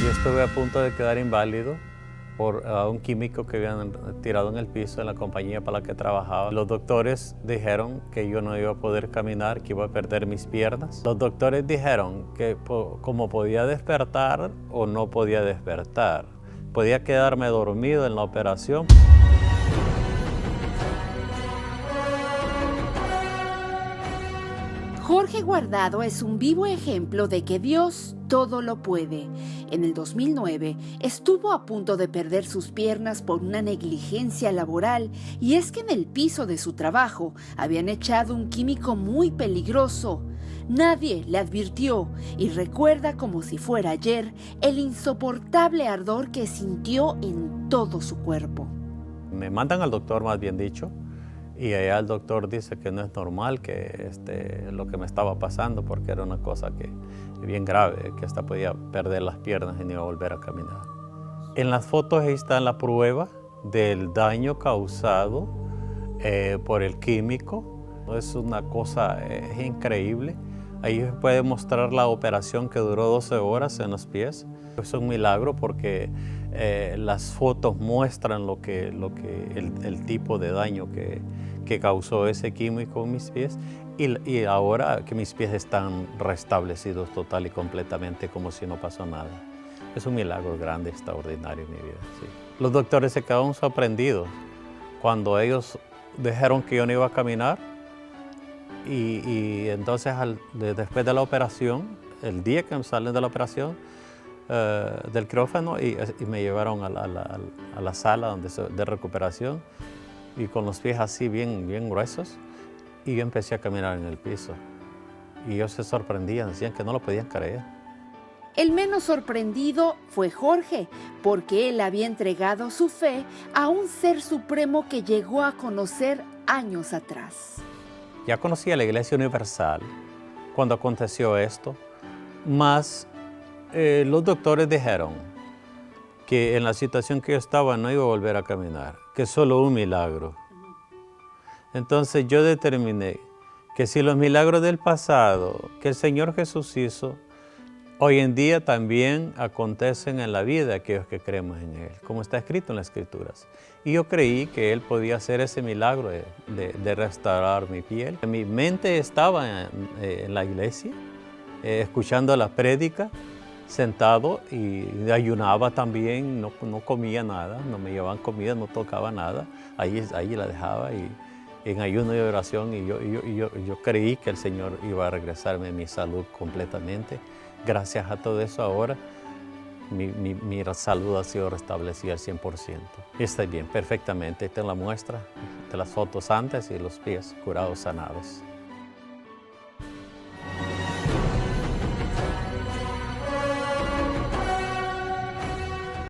Yo estuve a punto de quedar inválido por un químico que habían tirado en el piso en la compañía para la que trabajaba. Los doctores dijeron que yo no iba a poder caminar, que iba a perder mis piernas. Los doctores dijeron que como podía despertar o no podía despertar. Podía quedarme dormido en la operación. Jorge Guardado es un vivo ejemplo de que Dios todo lo puede. En el 2009 estuvo a punto de perder sus piernas por una negligencia laboral, y es que en el piso de su trabajo habían echado un químico muy peligroso. Nadie le advirtió y recuerda como si fuera ayer el insoportable ardor que sintió en todo su cuerpo. Me mandan al doctor, más bien dicho, y allá el doctor dice que no es normal que lo que me estaba pasando, porque era una cosa bien grave, que hasta podía perder las piernas y no iba a volver a caminar. En las fotos ahí está la prueba del daño causado por el químico. Es una cosa increíble. Ahí se puede mostrar la operación que duró 12 horas en los pies. Es un milagro porque las fotos muestran el tipo de daño que causó ese químico en mis pies, y ahora que mis pies están restablecidos total y completamente como si no pasó nada. Es un milagro grande, extraordinario en mi vida. Sí. Los doctores se quedaron sorprendidos cuando ellos dijeron que yo no iba a caminar, y entonces después de la operación, el día que salen de la operación, del quirófano, y me llevaron a la sala de recuperación, y con los pies así bien gruesos, y yo empecé a caminar en el piso. Y ellos se sorprendían, decían que no lo podían creer. El menos sorprendido fue Jorge, porque él había entregado su fe a un ser supremo que llegó a conocer años atrás. Ya conocía la Iglesia Universal cuando aconteció esto, mas los doctores dijeron que en la situación que yo estaba no iba a volver a caminar, que solo un milagro. Entonces yo determiné que si los milagros del pasado que el Señor Jesús hizo, hoy en día también acontecen en la vida de aquellos que creemos en Él, como está escrito en las Escrituras. Y yo creí que Él podía hacer ese milagro de restaurar mi piel. Mi mente estaba en la iglesia, escuchando la prédica, sentado, y ayunaba también, no comía nada, no me llevaban comida, no tocaba nada, ahí la dejaba, y en ayuno y oración, y yo creí que el Señor iba a regresarme mi salud completamente. Gracias a todo eso ahora mi salud ha sido restablecida al 100%. Y estoy bien, perfectamente. Esta es la muestra de las fotos antes y los pies curados, sanados.